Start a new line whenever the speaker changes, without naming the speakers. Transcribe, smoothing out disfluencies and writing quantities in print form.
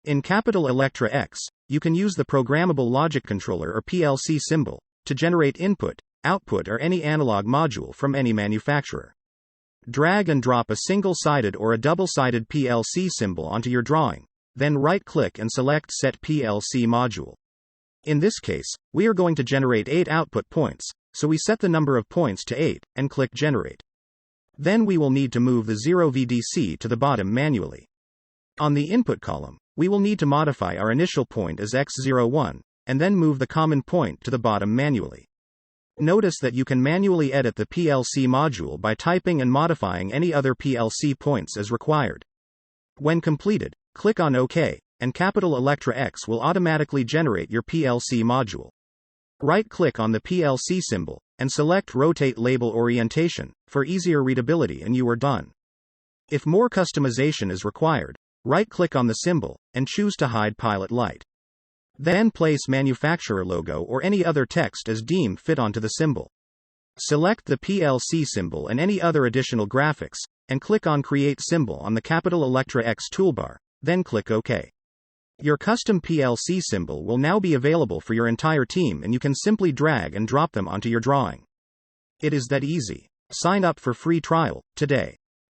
In Capital Electra X, you can use the Programmable Logic Controller or PLC symbol to generate input, output, or any analog module from any manufacturer. Drag and drop a single-sided or a double-sided PLC symbol onto your drawing, then right-click and select Set PLC Module. In this case, we are going to generate 8 output points, so we set the number of points to 8, and click Generate. Then we will need to move the 0 VDC to the bottom manually. On the input column, we will need to modify our initial point as X01, and then move the common point to the bottom manually. Notice that you can manually edit the PLC module by typing and modifying any other PLC points as required. When completed, click on OK, and Capital Electra X will automatically generate your PLC module. Right-click on the PLC symbol, and select Rotate Label Orientation, for easier readability, and you are done. If more customization is required, right-click on the symbol, and choose to hide Pilot Light. Then place manufacturer logo or any other text as deemed fit onto the symbol. Select the PLC symbol and any other additional graphics, and click on Create Symbol on the Capital Electra X toolbar, then click OK. Your custom PLC symbol will now be available for your entire team, and you can simply drag and drop them onto your drawing. It is that easy. Sign up for free trial today.